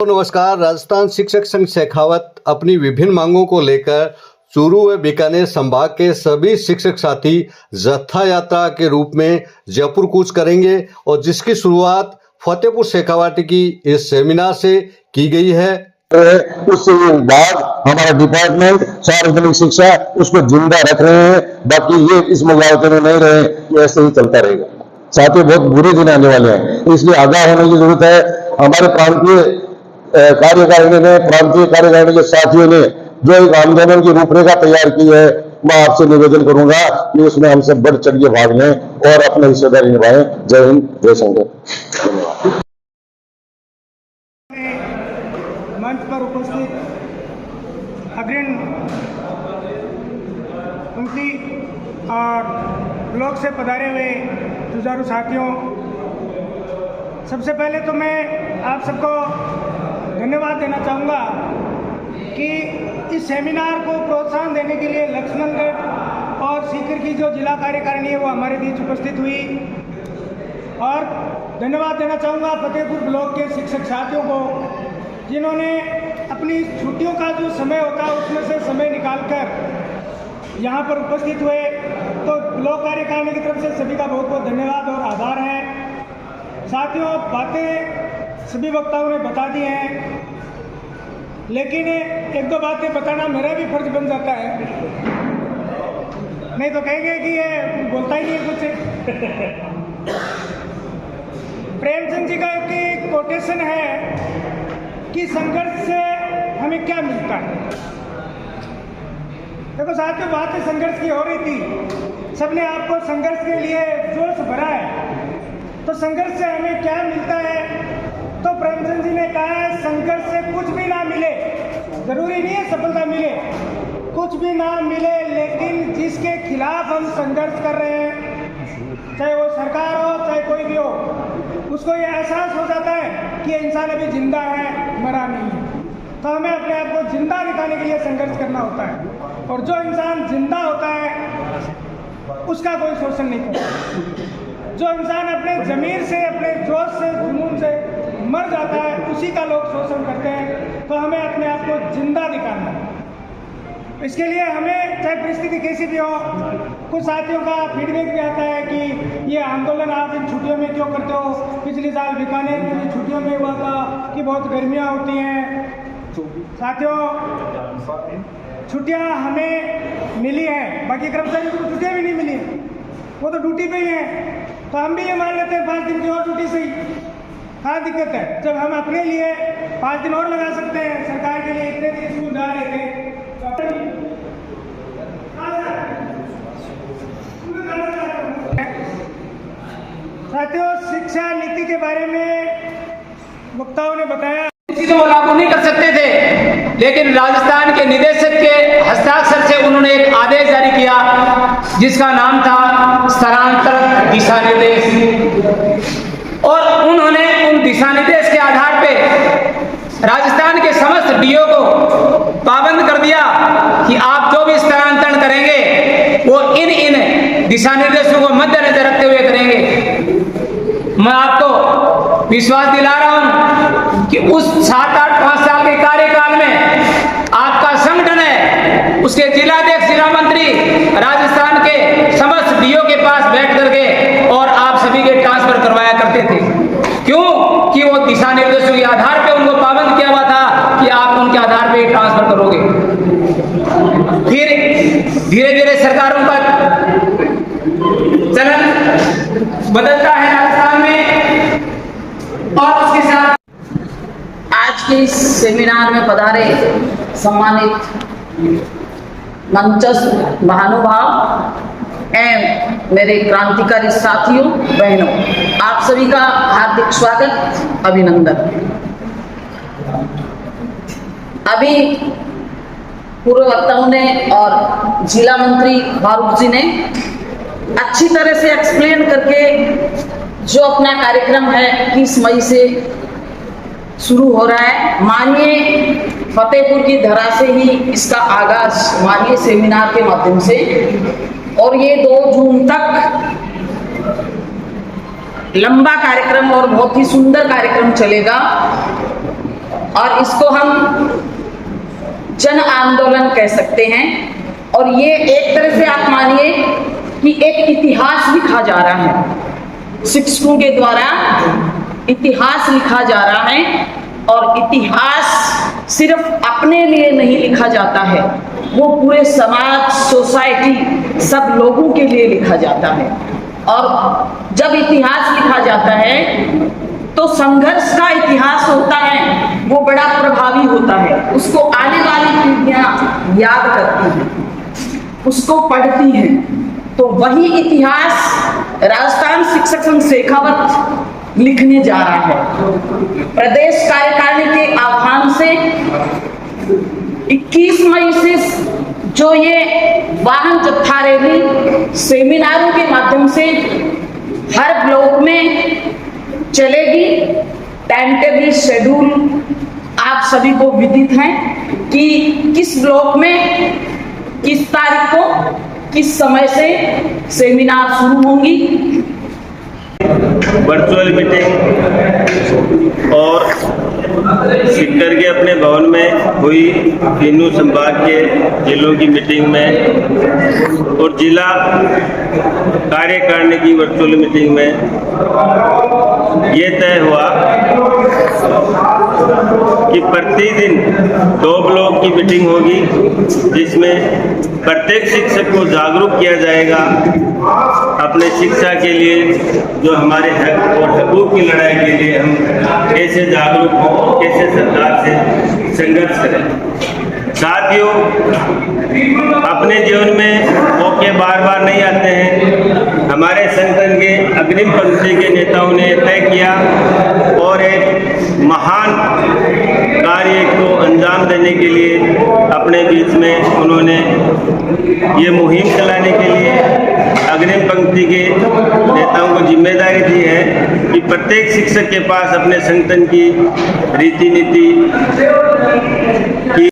नमस्कार। राजस्थान शिक्षक संघ शेखावत अपनी विभिन्न मांगों को लेकर चूरू व बीकानेर संभाग के सभी शिक्षक साथी जत्था यात्रा के रूप में जयपुर कूच करेंगे और जिसकी शुरुआत फतेहपुर शेखावाटी की इस सेमिनार से की गई है। उससे बाद हमारा डिपार्टमेंट सार्वजनिक शिक्षा उसको जिंदा रख रहे हैं। बाकी ये इस मुगावते में नहीं रहे, ये ऐसे ही चलता रहेगा। साथियों, बहुत बुरे दिन आने वाले हैं, इसलिए आगाह होने की जरूरत है। हमारे प्रांतीय कार्यकारिणी के साथियों ने जो एक आंदोलन की रूपरेखा तैयार की है, मैं आपसे निवेदन करूंगा कि उसमें हम सब बढ़ चढ़ के भाग लें और अपनी हिस्सेदारी निभाएं। जय हिंद, जय शंकर। मंच पर उपस्थित अग्रणी पंक्ति और ब्लॉक से पधारे हुए जुझारू साथियों, सबसे पहले तो मैं आप सबको धन्यवाद देना चाहूँगा कि इस सेमिनार को प्रोत्साहन देने के लिए लक्ष्मणगढ़ और सीकर की जो जिला कार्यकारिणी है वो हमारे बीच उपस्थित हुई। और धन्यवाद देना चाहूँगा फतेहपुर ब्लॉक के शिक्षक साथियों को, जिन्होंने अपनी छुट्टियों का जो समय होता है उसमें से समय निकालकर यहाँ पर उपस्थित हुए। तो ब्लॉक कार्यकारिणी की तरफ से सभी का बहुत बहुत धन्यवाद और आभार है। साथियों, बातें सभी वक्ताओं ने बता दी हैं, लेकिन एक दो बातें बताना मेरा भी फर्ज बन जाता है, नहीं तो कहेंगे कि ये बोलता ही नहीं है कुछ। प्रेमचंद जी का एक कोटेशन है कि संघर्ष से हमें क्या मिलता है। देखो साथियों, बातें संघर्ष की हो रही थी, सबने आपको संघर्ष के लिए जोश भरा है, तो संघर्ष से हमें क्या मिलता है। तो प्रेमचंद जी ने कहा है संघर्ष से कुछ भी ना मिले, जरूरी नहीं है सफलता मिले, कुछ भी ना मिले, लेकिन जिसके खिलाफ हम संघर्ष कर रहे हैं, चाहे वो सरकार हो चाहे कोई भी हो, उसको ये एहसास हो जाता है कि इंसान अभी जिंदा है, मरा नहीं है। तो हमें अपने आप को जिंदा दिखाने के लिए संघर्ष करना होता है, और जो इंसान जिंदा होता है उसका कोई शोषण नहीं करता। जो इंसान अपने जमीर से, अपने जोश से, जुनून से मर जाता है, उसी का लोग शोषण करते हैं। तो हमें अपने आप को जिंदा दिखाना है। इसके लिए हमें, चाहे परिस्थिति कैसी भी हो, कुछ साथियों का फीडबैक भी आता है कि ये आंदोलन आप इन छुट्टियों में क्यों करते हो। पिछले साल बीकानेर में भी छुट्टियों में हुआ था कि बहुत गर्मियाँ होती हैं। साथियों, छुट्टियाँ हमें मिली हैं, बाकी कर्मचारियों को छुट्टियाँ भी नहीं मिली, वो तो ड्यूटी पे ही हैं। तो हम भी ये मान लेते हैं 5 दिन की और ड्यूटी सही। हाँ, दिक्कत है जब हम अपने लिए 5 दिन और लगा सकते हैं, सरकार के लिए इतने दिन स्कूल जा रहे थे। साथियों, शिक्षा नीति के बारे में वक्ताओं ने बताया, चीजों को लागू नहीं कर सकते थे, लेकिन राजस्थान के निदेशक के हस्ताक्षर से उन्होंने एक आदेश जारी किया जिसका नाम था स्थानांतरण दिशा निर्देश। और उन्होंने उन दिशा निर्देश के आधार पे राजस्थान के समस्त डीओ को पाबंद कर दिया कि आप जो भी स्थानांतरण करेंगे वो इन दिशा निर्देशों को मद्देनजर रखते हुए करेंगे। मैं आपको विश्वास दिला रहा हूं कि उस 7-8-5 साल के कार्यकाल में आपका संगठन है, उसके जिलाध्यक्ष, जिला मंत्री राजस्थान के समस्त डीओ के पास बैठ करके और आप सभी के ट्रांसफर करवाया करते थे। क्यों? कि वो दिशा निर्देशों के आधार पे उनको पाबंद किया हुआ था कि आप उनके आधार पे ट्रांसफर करोगे। फिर धीरे धीरे सरकारों का चलन बदलता है राजस्थान में, और उसके साथ आज के इस सेमिनार में पधारे सम्मानित मंचस्थ महानुभाव एवं मेरे क्रांतिकारी साथियों, बहनों, आप सभी का हार्दिक स्वागत, अभिनंदन। अभी पूर्व वक्ताओं ने और जिला मंत्री फारूक जी ने अच्छी तरह से एक्सप्लेन करके जो अपना कार्यक्रम है 30 मई से शुरू हो रहा है, माननीय फतेहपुर की धरा से ही इसका आगाज माननीय सेमिनार के माध्यम से, और ये 2 जून तक लंबा कार्यक्रम और बहुत ही सुंदर कार्यक्रम चलेगा। और इसको हम जन आंदोलन कह सकते हैं। और ये एक तरह से आप मानिए कि एक इतिहास लिखा जा रहा है, शिक्षकों के द्वारा इतिहास लिखा जा रहा है। और इतिहास सिर्फ अपने लिए नहीं लिखा जाता है, वो पूरे समाज, सोसाइटी, सब लोगों के लिए लिखा जाता है। और जब इतिहास लिखा जाता है तो संघर्ष का इतिहास होता है, वो बड़ा प्रभावी होता है। उसको आने वाली पीढ़ियां याद करती हैं, उसको पढ़ती हैं। तो वही इतिहास राजस्थान शिक्षक संघ शेखावत लिखने जा रहा है। प्रदेश कार्यकारिणी के आह्वान से 21 मई से जो ये वाहन जत्था रैली सेमिनारों के माध्यम से हर ब्लॉक में चलेगी। टाइम टेबल शेड्यूल आप सभी को विदित है कि किस ब्लॉक में किस तारीख को किस समय से सेमिनार शुरू होंगी। वर्चुअल मीटिंग और सिक्कर के अपने भवन में हुई तीनों संभाग के जिलों की मीटिंग में और जिला कार्यकारिणी की वर्चुअल मीटिंग में ये तय हुआ कि प्रतिदिन 2 ब्लॉक की मीटिंग होगी, जिसमें प्रत्येक शिक्षक को जागरूक किया जाएगा अपने शिक्षा के लिए, जो हमारे हक और हकूक की लड़ाई के लिए हम कैसे जागरूक हों, कैसे सरकार से संघर्ष करें। साथियों, अपने जीवन में मौके बार बार नहीं आते हैं। हमारे संगठन के अग्रिम पंक्ति के नेताओं ने तय किया और एक महान कार्य को अंजाम देने के लिए अपने बीच में उन्होंने ये मुहिम चलाने के लिए अग्रिम पंक्ति के नेताओं को जिम्मेदारी दी है कि प्रत्येक शिक्षक के पास अपने संगठन की रीति नीति की